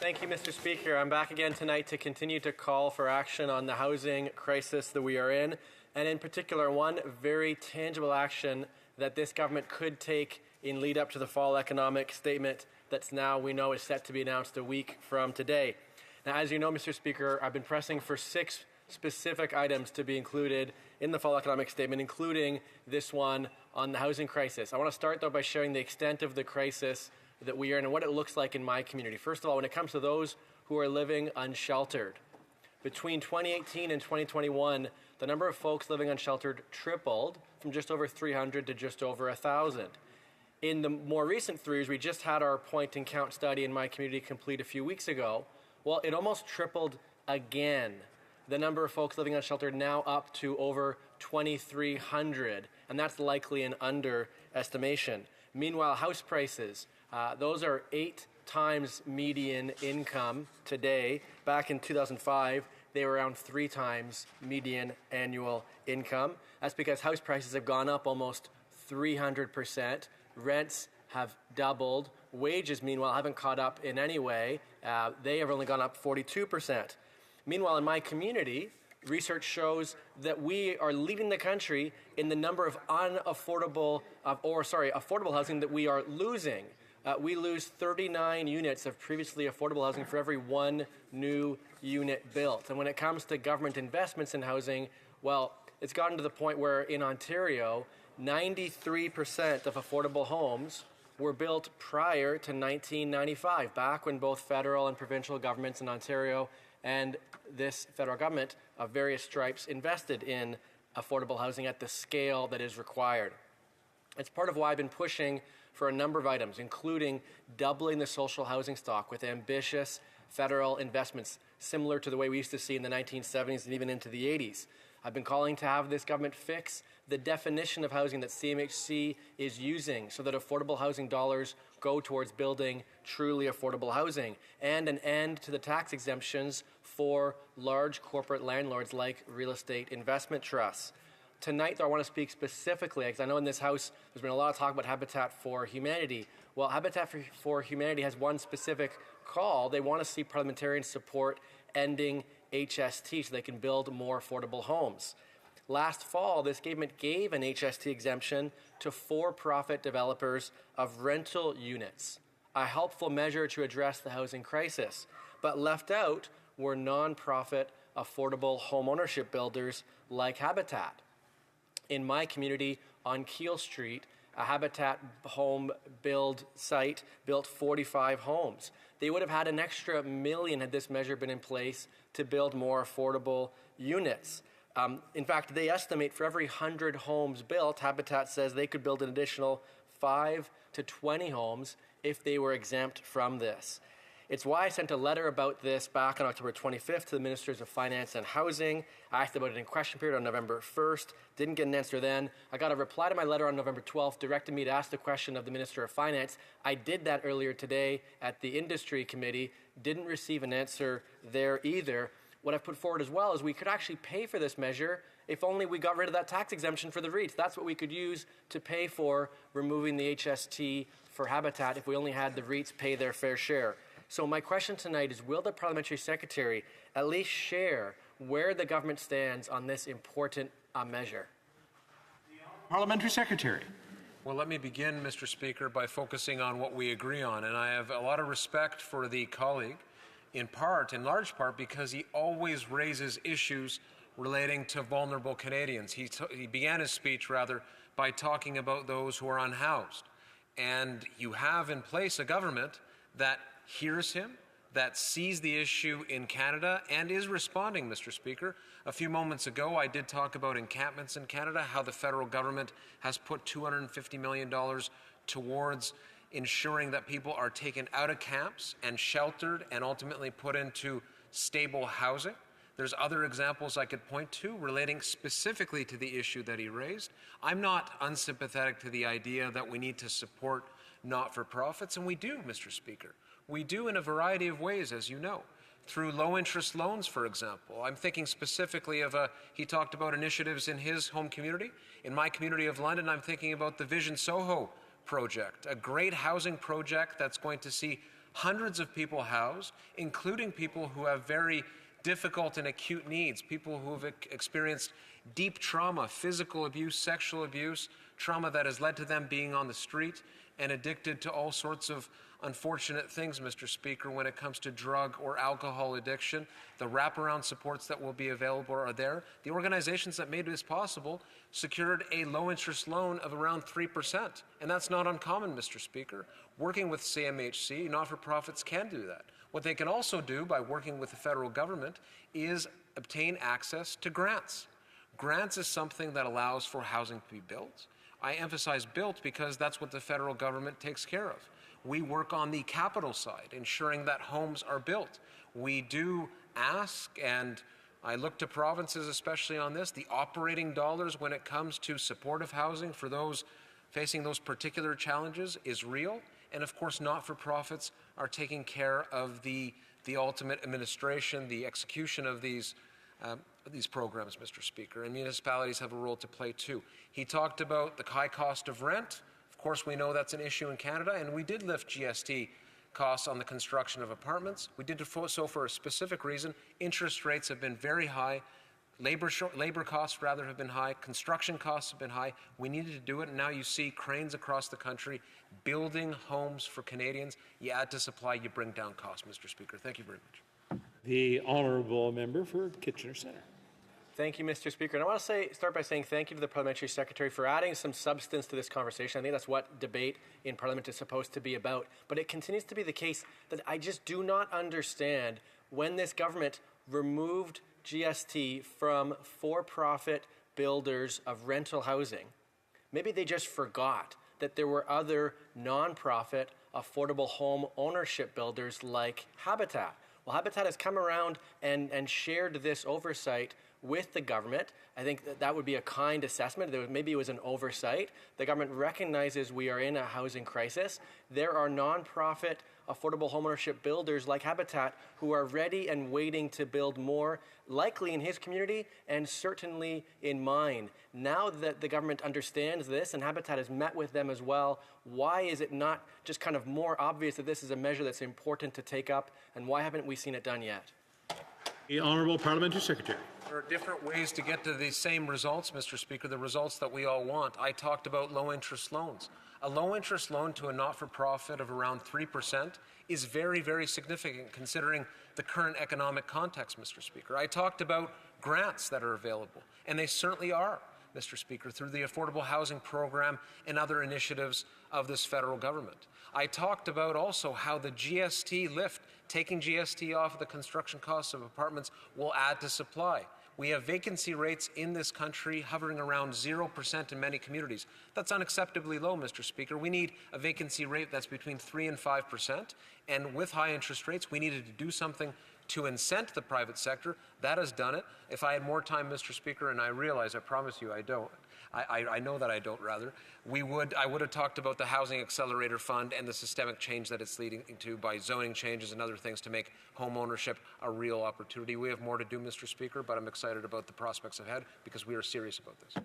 Thank you, Mr. Speaker. I'm back again tonight to continue to call for action on the housing crisis that we are in, and in particular, one very tangible action that this government could take in lead up to the fall economic statement that's now, we know, is set to be announced a week from today. Now, as you know, Mr. Speaker, I've been pressing for 6 specific items to be included in the fall economic statement, including this one on the housing crisis. I want to start, though, by sharing the extent of the crisis that we are in and what it looks like in my community. First of all, when it comes to those who are living unsheltered, between 2018 and 2021, the number of folks living unsheltered tripled from just over 300 to just over 1,000. In the more recent 3 years, we just had our point and count study in my community complete a few weeks ago. Well, it almost tripled again. The number of folks living unsheltered now up to over 2,300, and that's likely an underestimation. Meanwhile, house prices, those are 8 times median income today. Back in 2005, they were around 3 times median annual income. That's because house prices have gone up almost 300%. Rents have doubled. Wages, meanwhile, haven't caught up in any way. They have only gone up 42%. Meanwhile, in my community, research shows that we are leading the country in the number of affordable housing that we are losing. We lose 39 units of previously affordable housing for every 1 new unit built. And when it comes to government investments in housing, well, it's gotten to the point where in Ontario, 93% of affordable homes were built prior to 1995, back when both federal and provincial governments in Ontario and this federal government of various stripes invested in affordable housing at the scale that is required. It's part of why I've been pushing for a number of items, including doubling the social housing stock with ambitious federal investments similar to the way we used to see in the 1970s and even into the 80s. I've been calling to have this government fix the definition of housing that CMHC is using so that affordable housing dollars go towards building truly affordable housing, and an end to the tax exemptions for large corporate landlords like real estate investment trusts. Tonight, though, I want to speak specifically, because I know in this House there's been a lot of talk about Habitat for Humanity. Well, Habitat for Humanity has one specific call. They want to see parliamentarians support ending HST so they can build more affordable homes. Last fall, this government gave an HST exemption to for-profit developers of rental units, a helpful measure to address the housing crisis. But left out were non-profit affordable home ownership builders like Habitat. In my community on Keele Street, a Habitat home build site built 45 homes. They would have had an extra $1 million had this measure been in place to build more affordable units. In fact, they estimate for every 100 homes built, Habitat says they could build an additional 5 to 20 homes if they were exempt from this. It's why I sent a letter about this back on October 25th to the Ministers of Finance and Housing. I asked about it in question period on November 1st. Didn't get an answer then. I got a reply to my letter on November 12th, directed me to ask the question of the Minister of Finance. I did that earlier today at the Industry Committee. Didn't receive an answer there either. What I've put forward as well is we could actually pay for this measure if only we got rid of that tax exemption for the REITs. That's what we could use to pay for removing the HST for Habitat if we only had the REITs pay their fair share. So my question tonight is, will the Parliamentary Secretary at least share where the government stands on this important measure? Parliamentary Secretary. Well, let me begin, Mr. Speaker, by focusing on what we agree on. And I have a lot of respect for the colleague, in large part, because he always raises issues relating to vulnerable Canadians. He began his speech, by talking about those who are unhoused. And you have in place a government that hears him, that sees the issue in Canada and is responding, Mr. Speaker. A few moments ago, I did talk about encampments in Canada, how the federal government has put $250 million towards ensuring that people are taken out of camps and sheltered and ultimately put into stable housing. There's other examples I could point to relating specifically to the issue that he raised. I'm not unsympathetic to the idea that we need to support not-for-profits, and we do, Mr. Speaker. We do in a variety of ways, as you know, through low-interest loans, for example. I'm thinking specifically of he talked about initiatives in his home community. In my community of London, I'm thinking about the Vision Soho project, a great housing project that's going to see hundreds of people housed, including people who have very difficult and acute needs, people who have experienced deep trauma, physical abuse, sexual abuse, trauma that has led to them being on the street and addicted to all sorts of unfortunate things, Mr. Speaker, when it comes to drug or alcohol addiction. The wraparound supports that will be available are there. The organizations that made this possible secured a low-interest loan of around 3%, and that's not uncommon, Mr. Speaker. Working with CMHC, not-for-profits can do that. What they can also do by working with the federal government is obtain access to grants. Grants is something that allows for housing to be built. I emphasize built because that's what the federal government takes care of. We work on the capital side, ensuring that homes are built. We do ask, and I look to provinces especially on this, the operating dollars when it comes to supportive housing for those facing those particular challenges is real. And of course, not-for-profits are taking care of the ultimate administration, the execution of these programs, Mr. Speaker, and municipalities have a role to play too. He talked about the high cost of rent. Of course, we know that's an issue in Canada, and we did lift GST costs on the construction of apartments. We did so for a specific reason. Interest rates have been very high. Labor costs, rather, have been high. Construction costs have been high. We needed to do it, and now you see cranes across the country building homes for Canadians. You add to supply, you bring down costs, Mr. Speaker. Thank you very much. The honourable member for Kitchener Centre. Thank you, Mr. Speaker. And I want to start by saying thank you to the Parliamentary Secretary for adding some substance to this conversation. I think that's what debate in Parliament is supposed to be about. But it continues to be the case that I just do not understand when this government removed GST from for-profit builders of rental housing. Maybe they just forgot that there were other non-profit affordable home ownership builders like Habitat. Well, Habitat has come around and shared this oversight with the government. I think that would be a kind assessment. Maybe it was an oversight. The government recognizes we are in a housing crisis. There are nonprofit affordable homeownership builders like Habitat who are ready and waiting to build more, likely in his community and certainly in mine. Now that the government understands this and Habitat has met with them as well, why is it not just kind of more obvious that this is a measure that's important to take up, and why haven't we seen it done yet? The Honourable Parliamentary Secretary. There are different ways to get to the same results, Mr. Speaker, the results that we all want. I talked about low-interest loans. A low-interest loan to a not-for-profit of around 3% is very, very significant considering the current economic context, Mr. Speaker. I talked about grants that are available, and they certainly are, Mr. Speaker, through the Affordable Housing Program and other initiatives of this federal government. I talked about also how the GST lift, taking GST off of the construction costs of apartments, will add to supply. We have vacancy rates in this country hovering around 0% in many communities. That's unacceptably low, Mr. Speaker. We need a vacancy rate that's between 3 and 5%. And with high interest rates, we needed to do something to incent the private sector. That has done it. If I had more time, Mr. Speaker, and I realize, I promise you I don't, I know that I don't, rather, I would have talked about the Housing Accelerator Fund and the systemic change that it's leading to by zoning changes and other things to make home ownership a real opportunity. We have more to do, Mr. Speaker, but I'm excited about the prospects ahead because we are serious about this.